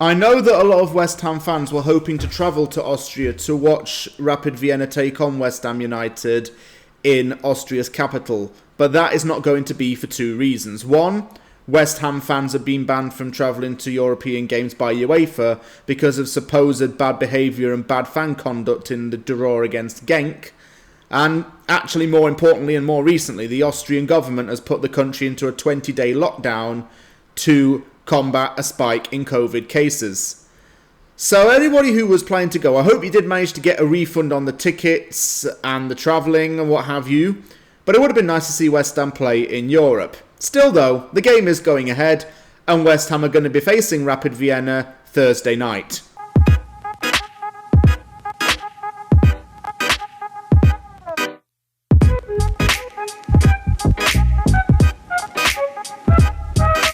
I know that a lot of West Ham fans were hoping to travel to Austria to watch Rapid Vienna take on West Ham United in Austria's capital, but that is not going to be for two reasons. One, West Ham fans have been banned from travelling to European games by UEFA because of supposed bad behaviour and bad fan conduct in the draw against Genk. And actually, more importantly and more recently, the Austrian government has put the country into a 20-day lockdown to combat a spike in COVID cases. So anybody who was planning to go, I hope you did manage to get a refund on the tickets and the travelling and what have you. But it would have been nice to see West Ham play in Europe. Still though, the game is going ahead and West Ham are going to be facing Rapid Vienna Thursday night.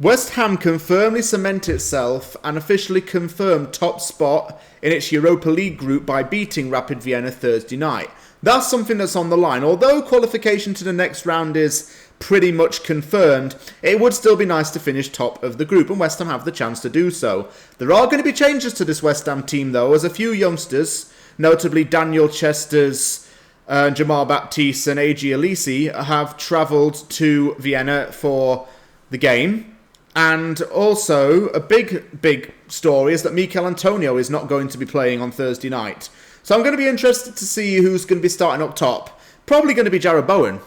West Ham can firmly cement itself and officially confirm top spot in its Europa League group by beating Rapid Vienna Thursday night. That's something that's on the line. Although qualification to the next round is pretty much confirmed, it would still be nice to finish top of the group, and West Ham have the chance to do so. There are going to be changes to this West Ham team though, as a few youngsters, notably Daniel Chesters, Jamal Baptiste and A.G. Elisi, have travelled to Vienna for the game. And also, a big story is that Mikel Antonio is not going to be playing on Thursday night. So I'm going to be interested to see who's going to be starting up top. Probably going to be Jarrod Bowen,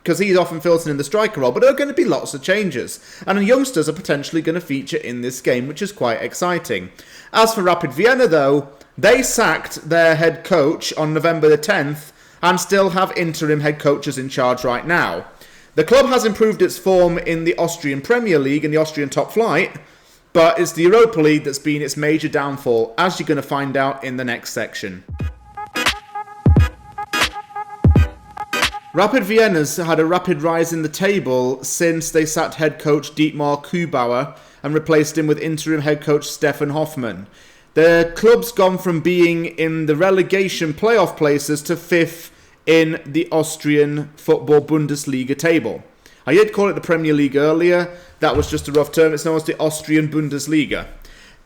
because he's often filtered in the striker role, but there are going to be lots of changes. And the youngsters are potentially going to feature in this game, which is quite exciting. As for Rapid Vienna, though, they sacked their head coach on November the 10th and still have interim head coaches in charge right now. The club has improved its form in the Austrian Premier League and the Austrian top flight, but it's the Europa League that's been its major downfall, as you're going to find out in the next section. Rapid Vienna's had a rapid rise in the table since they sacked head coach Dietmar Kubauer and replaced him with interim head coach Stefan Hoffmann. The club's gone from being in the relegation playoff places to fifth in the Austrian football Bundesliga table. I did call it the Premier League earlier. That was just a rough term. It's known as the Austrian Bundesliga.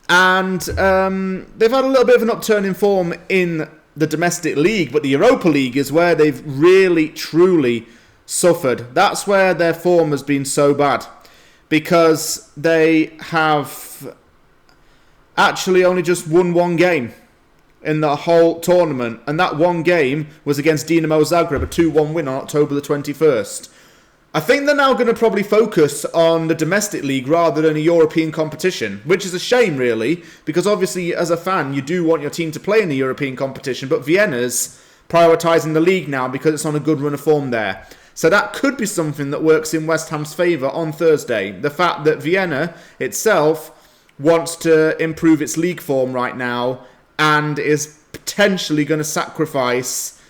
And they've had a little bit of an upturn in form in the domestic league, but the Europa League is where they've really, truly suffered. That's where their form has been so bad, because they have actually only just won one game in the whole tournament, and that one game was against Dinamo Zagreb, a 2-1 win on October the 21st. I think they're now going to probably focus on the domestic league rather than a European competition, which is a shame really, because obviously as a fan you do want your team to play in the European competition, but Vienna's prioritising the league now because it's on a good run of form there. So that could be something that works in West Ham's favour on Thursday. The fact that Vienna itself wants to improve its league form right now and is potentially going to sacrifice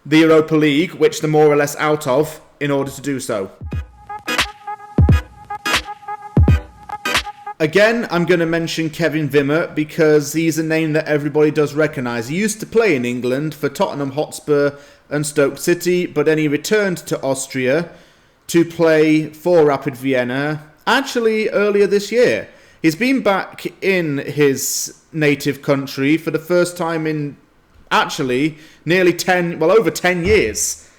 the Europa League, which they're more or less out of, in order to do so. Again, I'm going to mention Kevin Wimmer because he's a name that everybody does recognise. He used to play in England for Tottenham Hotspur and Stoke City, but then he returned to Austria to play for Rapid Vienna, actually earlier this year. He's been back in his native country for the first time in actually over 10 years.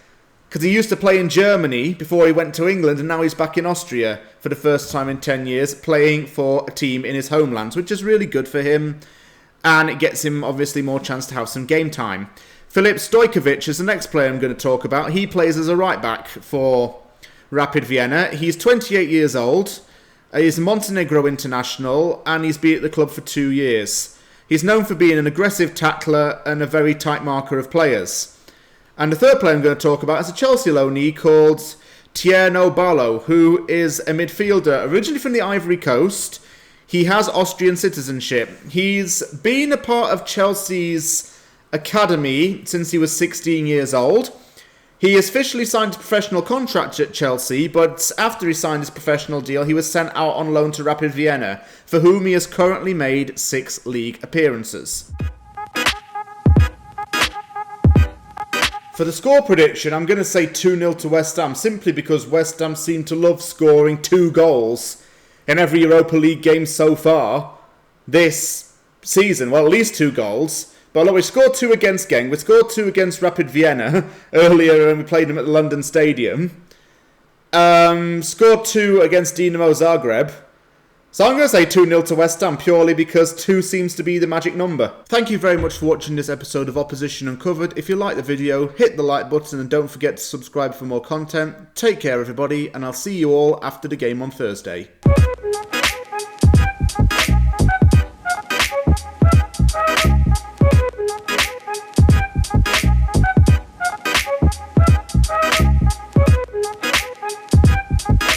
Because he used to play in Germany before he went to England, and now he's back in Austria for the first time in 10 years, playing for a team in his homeland, which is really good for him, and it gets him obviously more chance to have some game time. Filip Stojkovic is the next player I'm going to talk about. He plays as a right back for Rapid Vienna. He's 28 years old. He's a Montenegro international, and he's been at the club for 2 years. He's known for being an aggressive tackler and a very tight marker of players. And the third player I'm going to talk about is a Chelsea loanee called Tierno Barlow, who is a midfielder originally from the Ivory Coast. He has Austrian citizenship. He's been a part of Chelsea's academy since he was 16 years old. He officially signed a professional contract at Chelsea, but after he signed his professional deal, he was sent out on loan to Rapid Vienna, for whom he has currently made 6 league appearances. For the score prediction, I'm going to say 2-0 to West Ham, simply because West Ham seem to love scoring 2 goals in every Europa League game so far. this season. Well, at least 2 goals. But look, we scored 2 against Genk. We scored 2 against Rapid Vienna earlier when we played them at the London Stadium. Scored 2 against Dinamo Zagreb. So I'm going to say 2-0 to West Ham purely because 2 seems to be the magic number. Thank you very much for watching this episode of Opposition Uncovered. If you like the video, hit the like button and don't forget to subscribe for more content. Take care everybody, and I'll see you all after the game on Thursday.